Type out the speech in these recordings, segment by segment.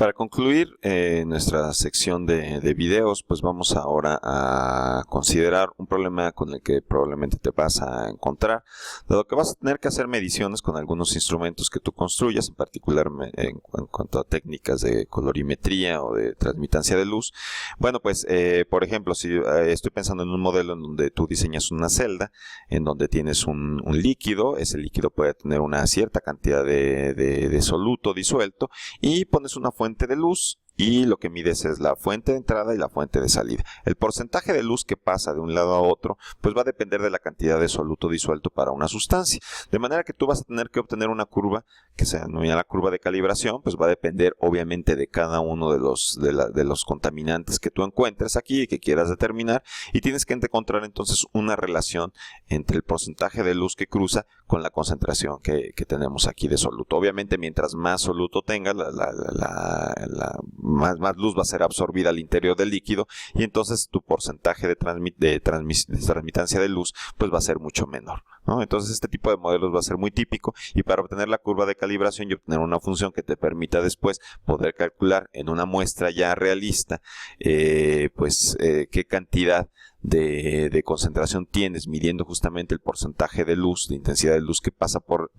Para concluir nuestra sección de videos, pues vamos ahora a considerar un problema con el que probablemente te vas a encontrar, dado que vas a tener que hacer mediciones con algunos instrumentos que tú construyas, en particular en cuanto a técnicas de colorimetría o de transmitancia de luz. Bueno, pues por ejemplo, si estoy pensando en un modelo en donde tú diseñas una celda, en donde tienes un líquido, ese líquido puede tener una cierta cantidad de soluto disuelto, y pones una fuente de luz y lo que mides es la fuente de entrada y la fuente de salida. El porcentaje de luz que pasa de un lado a otro pues va a depender de la cantidad de soluto disuelto para una sustancia, de manera que tú vas a tener que obtener una curva que se denomina la curva de calibración. Pues va a depender obviamente de cada uno de los contaminantes que tú encuentres aquí y que quieras determinar, y tienes que encontrar entonces una relación entre el porcentaje de luz que cruza con la concentración que tenemos aquí de soluto. Obviamente mientras más soluto tenga, más luz va a ser absorbida al interior del líquido, y entonces tu porcentaje de transmitancia de luz pues va a ser mucho menor, ¿no? Entonces este tipo de modelos va a ser muy típico, y para obtener la curva de calibración y obtener una función que te permita después poder calcular en una muestra ya realista qué cantidad de concentración tienes, midiendo justamente el porcentaje de luz, de intensidad de luz que pasa por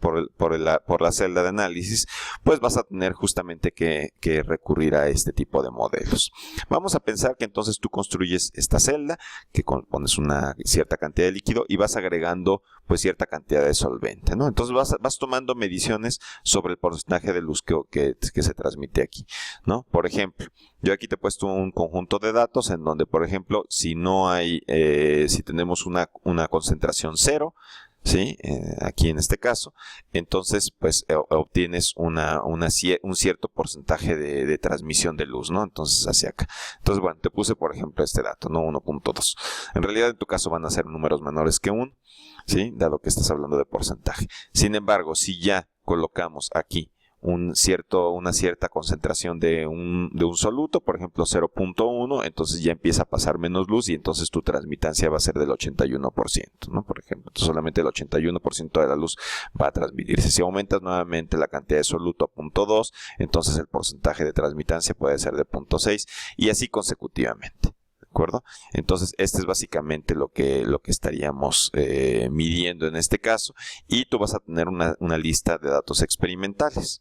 la celda de análisis, pues vas a tener justamente que recurrir a este tipo de modelos. Vamos a pensar que entonces tú construyes esta celda, que pones una cierta cantidad de líquido y vas agregando pues cierta cantidad de solvente, ¿no? Entonces vas tomando mediciones sobre el porcentaje de luz que se transmite aquí, ¿no? Por ejemplo, yo aquí te he puesto un conjunto de datos en donde, por ejemplo, si tenemos una concentración 0, ¿sí? Aquí en este caso, entonces pues obtienes un cierto porcentaje de transmisión de luz, ¿no? Entonces hacia acá. Entonces, bueno, te puse por ejemplo este dato, ¿no? 1.2. En realidad en tu caso van a ser números menores que 1, ¿sí? Dado que estás hablando de porcentaje. Sin embargo, si ya colocamos aquí una cierta concentración de un soluto, por ejemplo 0.1, entonces ya empieza a pasar menos luz, y entonces tu transmitancia va a ser del 81%, ¿no? Por ejemplo, entonces solamente el 81% de la luz va a transmitirse. Si aumentas nuevamente la cantidad de soluto a 0.2, entonces el porcentaje de transmitancia puede ser de 0.6, y así consecutivamente. ¿De acuerdo? Entonces este es básicamente lo que estaríamos midiendo en este caso, y tú vas a tener una lista de datos experimentales.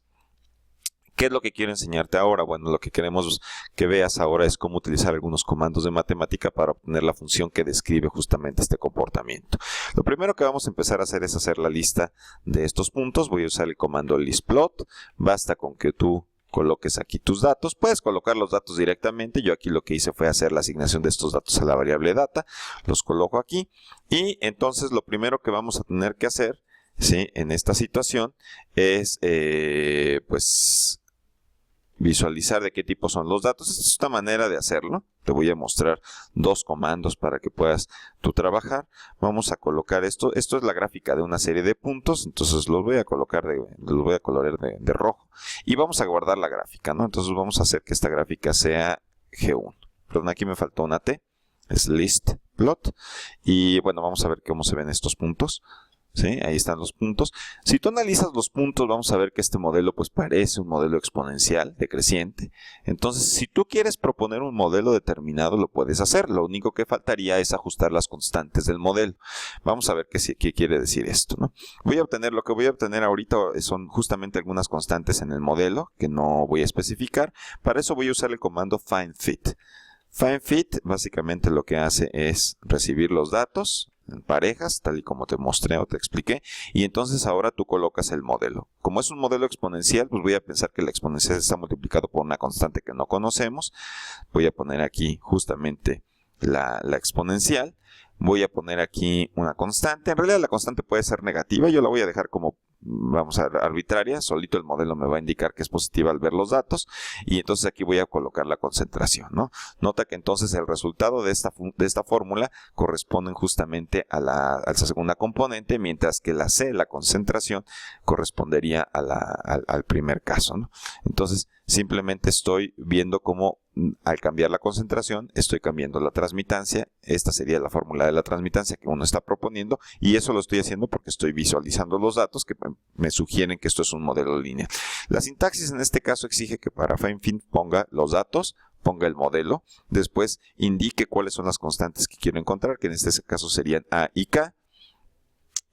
¿Qué es lo que quiero enseñarte ahora? Bueno, lo que queremos que veas ahora es cómo utilizar algunos comandos de matemática para obtener la función que describe justamente este comportamiento. Lo primero que vamos a empezar a hacer es hacer la lista de estos puntos. Voy a usar el comando listplot. Basta con que tú coloques aquí tus datos. Puedes colocar los datos directamente. Yo aquí lo que hice fue hacer la asignación de estos datos a la variable data. Los coloco aquí, y entonces lo primero que vamos a tener que hacer, ¿sí?, en esta situación es pues visualizar de qué tipo son los datos. Esta es una manera de hacerlo. Te voy a mostrar dos comandos para que puedas tú trabajar. Vamos a colocar esto. Esto es la gráfica de una serie de puntos. Entonces los voy a colocar los voy a colorear de rojo. Y vamos a guardar la gráfica, ¿no? Entonces vamos a hacer que esta gráfica sea G1. Perdón, aquí me faltó una T. Es listplot. Y bueno, vamos a ver cómo se ven estos puntos. ¿Sí? Ahí están los puntos. Si tú analizas los puntos, vamos a ver que este modelo pues parece un modelo exponencial decreciente. Entonces, si tú quieres proponer un modelo determinado, lo puedes hacer. Lo único que faltaría es ajustar las constantes del modelo. Vamos a ver qué quiere decir esto, ¿no? Lo que voy a obtener ahorita son justamente algunas constantes en el modelo que no voy a especificar. Para eso voy a usar el comando findFit. FindFit básicamente lo que hace es recibir los datos en parejas, tal y como te mostré o te expliqué, y entonces ahora tú colocas el modelo. Como es un modelo exponencial, pues voy a pensar que la exponencial está multiplicado por una constante que no conocemos. Voy a poner aquí justamente la exponencial. Voy a poner aquí una constante. En realidad la constante puede ser negativa. Yo la voy a dejar como, vamos a ver, arbitraria. Solito el modelo me va a indicar que es positiva al ver los datos. Y entonces aquí voy a colocar la concentración, ¿no? Nota que entonces el resultado de esta fórmula corresponde justamente a la segunda componente, mientras que la C, la concentración, correspondería al primer caso, ¿no? Entonces simplemente estoy viendo cómo al cambiar la concentración, estoy cambiando la transmitancia. Esta sería la fórmula de la transmitancia que uno está proponiendo, y eso lo estoy haciendo porque estoy visualizando los datos que me sugieren que esto es un modelo lineal. La sintaxis en este caso exige que para FineFit ponga los datos, ponga el modelo, después indique cuáles son las constantes que quiero encontrar, que en este caso serían A y K,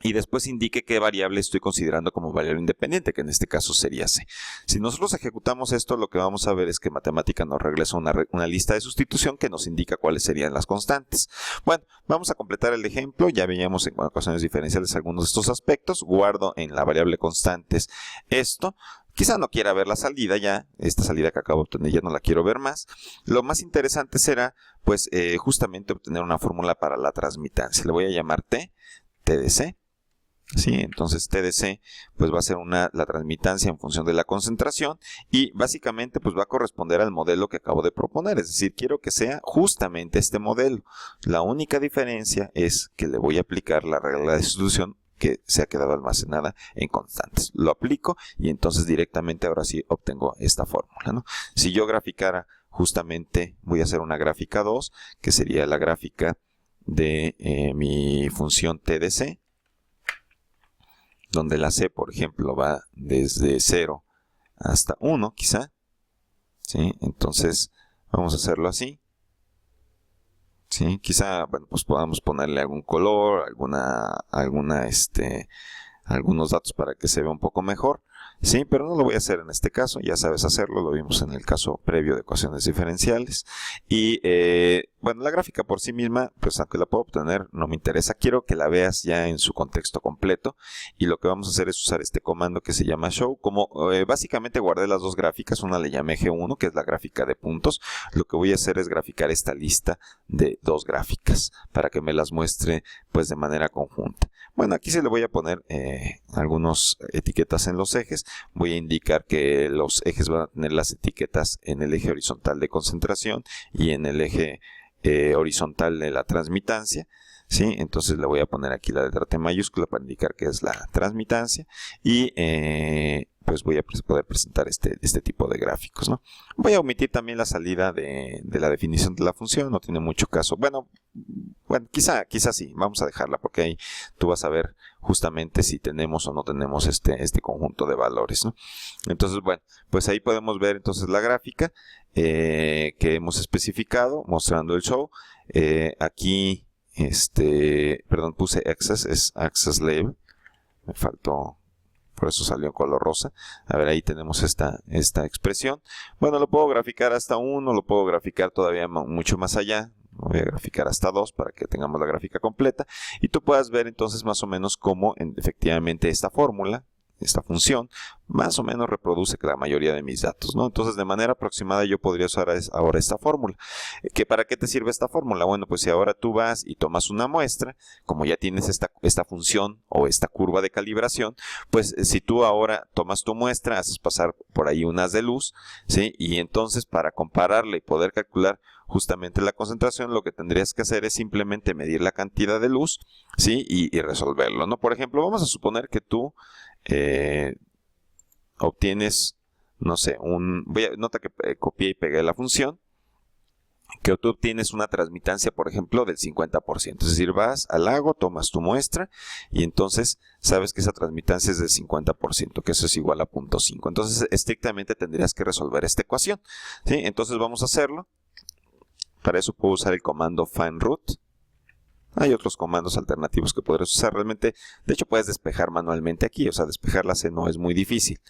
y después indique qué variable estoy considerando como variable independiente, que en este caso sería C. Si nosotros ejecutamos esto, lo que vamos a ver es que Matemática nos regresa una lista de sustitución que nos indica cuáles serían las constantes. Bueno, vamos a completar el ejemplo. Ya veíamos en ecuaciones diferenciales algunos de estos aspectos. Guardo en la variable constantes esto. Quizá no quiera ver la salida ya, esta salida que acabo de obtener ya no la quiero ver más. Lo más interesante será, pues, justamente obtener una fórmula para la transmitancia. Le voy a llamar T de C. ¿Sí? Entonces T de C pues va a ser la transmitancia en función de la concentración, y básicamente pues va a corresponder al modelo que acabo de proponer, es decir, quiero que sea justamente este modelo. La única diferencia es que le voy a aplicar la regla de sustitución que se ha quedado almacenada en constantes. Lo aplico y entonces directamente ahora sí obtengo esta fórmula, ¿no? Si yo graficara justamente, voy a hacer una gráfica 2, que sería la gráfica de mi función T de C, donde la C, por ejemplo, va desde 0 hasta 1, quizá. ¿Sí? Entonces, vamos a hacerlo así. ¿Sí? Quizá, bueno, pues podamos ponerle algún color, algunos datos para que se vea un poco mejor. Sí, pero no lo voy a hacer en este caso, ya sabes hacerlo, lo vimos en el caso previo de ecuaciones diferenciales. Y bueno, la gráfica por sí misma, pues aunque la puedo obtener, no me interesa, quiero que la veas ya en su contexto completo, y lo que vamos a hacer es usar este comando que se llama show. Como básicamente guardé las dos gráficas, una le llamé G1, que es la gráfica de puntos, lo que voy a hacer es graficar esta lista de dos gráficas, para que me las muestre pues de manera conjunta. Bueno, aquí se le voy a poner algunas etiquetas en los ejes. Voy a indicar que los ejes van a tener las etiquetas en el eje horizontal de concentración y en el eje horizontal de la transmitancia. ¿Sí? Entonces le voy a poner aquí la letra T mayúscula para indicar que es la transmitancia, y pues voy a poder presentar este tipo de gráficos, ¿no? Voy a omitir también la salida de la definición de la función, no tiene mucho caso. Bueno, quizá sí, vamos a dejarla, porque ahí tú vas a ver justamente si tenemos o no tenemos este conjunto de valores, ¿no? Entonces, bueno, pues ahí podemos ver entonces la gráfica que hemos especificado mostrando el show. Aquí perdón, puse access, es access label, me faltó, por eso salió en color rosa. A ver, ahí tenemos esta expresión. Bueno, lo puedo graficar hasta 1, lo puedo graficar todavía mucho más allá. Lo voy a graficar hasta 2 para que tengamos la gráfica completa, y tú puedas ver entonces más o menos cómo efectivamente esta fórmula, esta función, más o menos reproduce la mayoría de mis datos, ¿no? Entonces, de manera aproximada yo podría usar ahora esta fórmula. ¿Para qué te sirve esta fórmula? Bueno, pues si ahora tú vas y tomas una muestra, como ya tienes esta función o esta curva de calibración, pues si tú ahora tomas tu muestra, haces pasar por ahí un haz de luz, ¿sí? Y entonces para compararla y poder calcular justamente la concentración, lo que tendrías que hacer es simplemente medir la cantidad de luz, ¿sí? Y resolverlo, ¿no? Por ejemplo, vamos a suponer que tú obtienes, no sé, nota que copié y pegué la función, que tú obtienes una transmitancia, por ejemplo, del 50%. Es decir, vas al lago, tomas tu muestra, y entonces sabes que esa transmitancia es del 50%, que eso es igual a 0.5. Entonces, estrictamente tendrías que resolver esta ecuación, ¿sí? Entonces, vamos a hacerlo. Para eso puedo usar el comando find_root. Hay otros comandos alternativos que podrás usar. Realmente, de hecho, puedes despejar manualmente aquí. O sea, despejar la C no es muy difícil,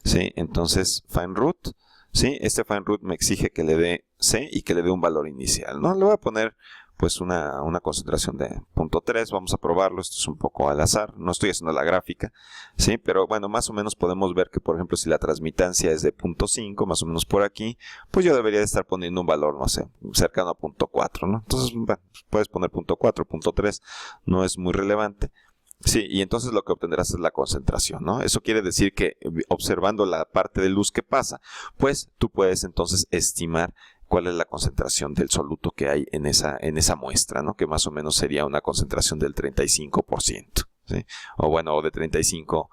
¿sí? Entonces, find_root, ¿sí? Este find_root me exige que le dé C y que le dé un valor inicial, ¿no? Le voy a poner pues una concentración de 0.3. Vamos a probarlo. Esto es un poco al azar. No estoy haciendo la gráfica, ¿sí? Pero bueno, más o menos podemos ver que, por ejemplo, si la transmitancia es de 0.5, más o menos por aquí, pues yo debería de estar poniendo un valor, no sé, cercano a 0.4, ¿no? Entonces, bueno, puedes poner 0.4, 0.3, no es muy relevante. Sí, y entonces lo que obtendrás es la concentración, ¿no? Eso quiere decir que observando la parte de luz que pasa, pues tú puedes entonces estimar cuál es la concentración del soluto que hay en esa muestra, ¿no? Que más o menos sería una concentración del 35%, ¿sí? O bueno, de 35,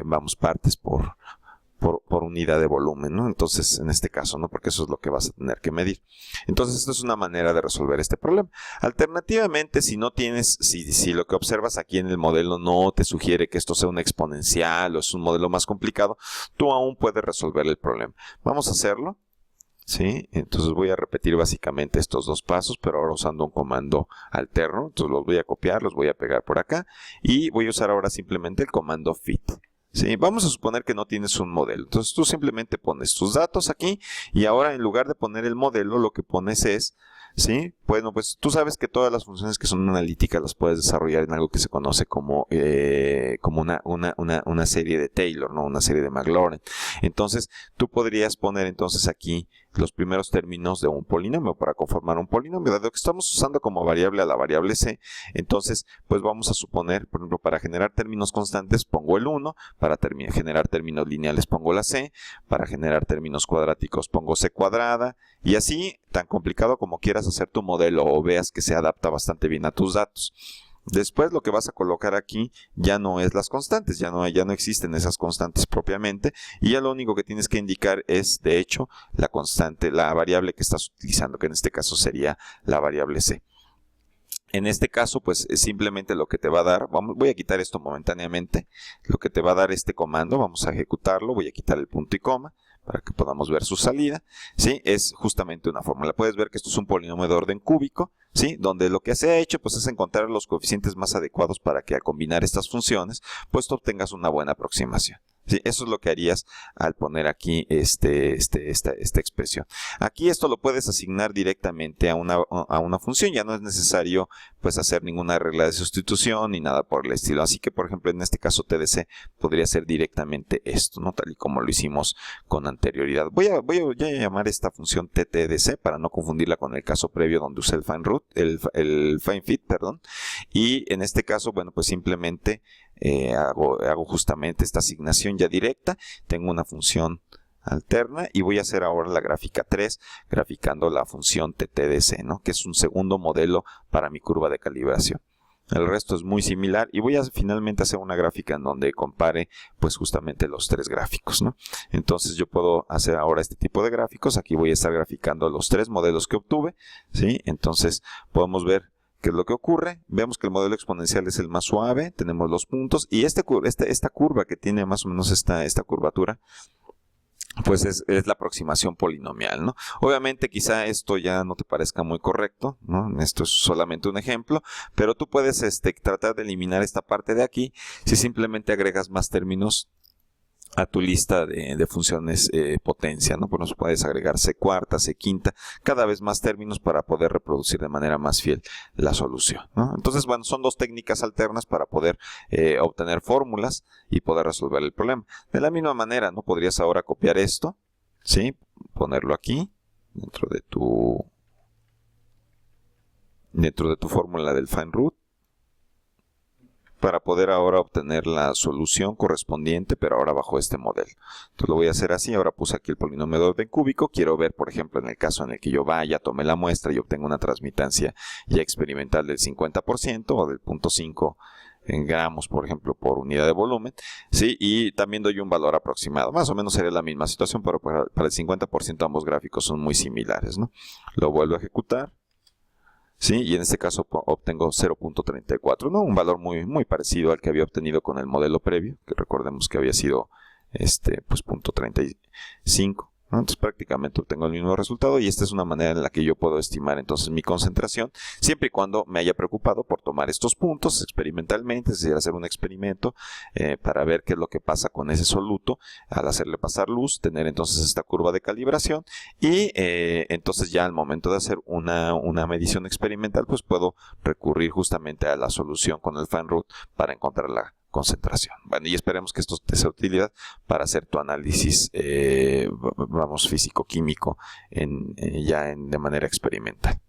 vamos, partes por por unidad de volumen, ¿no? Entonces, en este caso, ¿no? Porque eso es lo que vas a tener que medir. Entonces, esto es una manera de resolver este problema. Alternativamente, si no tienes, si lo que observas aquí en el modelo no te sugiere que esto sea un exponencial o es un modelo más complicado, tú aún puedes resolver el problema. Vamos a hacerlo. ¿Sí? Entonces voy a repetir básicamente estos dos pasos, pero ahora usando un comando alterno. Entonces los voy a copiar, los voy a pegar por acá y voy a usar ahora simplemente el comando fit. ¿Sí? Vamos a suponer que no tienes un modelo. Entonces tú simplemente pones tus datos aquí y ahora en lugar de poner el modelo, lo que pones es, ¿sí? Bueno, pues tú sabes que todas las funciones que son analíticas las puedes desarrollar en algo que se conoce como una serie de Taylor, ¿no? Una serie de Maclaurin. Entonces tú podrías poner entonces aquí los primeros términos de un polinomio para conformar un polinomio. Dado que estamos usando como variable a la variable c, entonces pues vamos a suponer, por ejemplo, para generar términos constantes pongo el 1, para generar términos lineales pongo la c, para generar términos cuadráticos pongo c cuadrada, y así, tan complicado como quieras hacer tu modelo o veas que se adapta bastante bien a tus datos. Después lo que vas a colocar aquí ya no es las constantes, ya no existen esas constantes propiamente, y ya lo único que tienes que indicar es, de hecho, la constante, la variable que estás utilizando, que en este caso sería la variable c. En este caso, pues simplemente lo que te va a dar, voy a quitar esto momentáneamente, lo que te va a dar este comando, vamos a ejecutarlo, voy a quitar el punto y coma, para que podamos ver su salida, ¿sí? Es justamente una fórmula. Puedes ver que esto es un polinomio de orden cúbico, ¿sí? Donde lo que se ha hecho pues es encontrar los coeficientes más adecuados para que al combinar estas funciones pues tú obtengas una buena aproximación. ¿Sí? Eso es lo que harías al poner aquí esta expresión. Aquí esto lo puedes asignar directamente a una función, ya no es necesario pues hacer ninguna regla de sustitución ni nada por el estilo. Así que, por ejemplo, en este caso TDC podría ser directamente esto, ¿no? Tal y como lo hicimos con anterioridad. Voy a llamar esta función TTDC para no confundirla con el caso previo donde usé el FineFit, perdón. Y en este caso, bueno, pues simplemente hago justamente esta asignación ya directa. Tengo una función alterna y voy a hacer ahora la gráfica 3 graficando la función TTDC, ¿no? Que es un segundo modelo para mi curva de calibración. El resto es muy similar y voy a finalmente hacer una gráfica en donde compare pues justamente los tres gráficos, ¿no? Entonces yo puedo hacer ahora este tipo de gráficos. Aquí voy a estar graficando los tres modelos que obtuve, ¿sí? Entonces podemos ver ¿qué es lo que ocurre? Vemos que el modelo exponencial es el más suave, tenemos los puntos y esta curva que tiene más o menos esta curvatura, pues es la aproximación polinomial, ¿no? Obviamente quizá esto ya no te parezca muy correcto, ¿no? Esto es solamente un ejemplo, pero tú puedes tratar de eliminar esta parte de aquí si simplemente agregas más términos a tu lista de funciones potencia, ¿no? Pues nos puedes agregar C cuarta, C quinta, cada vez más términos para poder reproducir de manera más fiel la solución, ¿no? Entonces, bueno, son dos técnicas alternas para poder obtener fórmulas y poder resolver el problema. De la misma manera, ¿no? Podrías ahora copiar esto, ¿sí? Ponerlo aquí, dentro de tu fórmula del FineRoot, para poder ahora obtener la solución correspondiente, pero ahora bajo este modelo. Entonces lo voy a hacer así. Ahora puse aquí el polinomio de orden cúbico. Quiero ver, por ejemplo, en el caso en el que yo vaya, tome la muestra y obtenga una transmitancia ya experimental del 50% o del 0.5 en gramos, por ejemplo, por unidad de volumen, ¿sí? Y también doy un valor aproximado. Más o menos sería la misma situación, pero para el 50% ambos gráficos son muy similares, ¿no? Lo vuelvo a ejecutar. ¿Sí? Y en este caso obtengo 0.34, ¿no? Un valor muy parecido al que había obtenido con el modelo previo, que recordemos que había sido pues 0.35, ¿no? Entonces prácticamente obtengo el mismo resultado y esta es una manera en la que yo puedo estimar entonces mi concentración, siempre y cuando me haya preocupado por tomar estos puntos experimentalmente, es decir, hacer un experimento para ver qué es lo que pasa con ese soluto al hacerle pasar luz, tener entonces esta curva de calibración y entonces ya al momento de hacer una medición experimental pues puedo recurrir justamente a la solución con el FineRoot para encontrar la concentración. Bueno, y esperemos que esto te sea de utilidad para hacer tu análisis, físico-químico de manera experimental.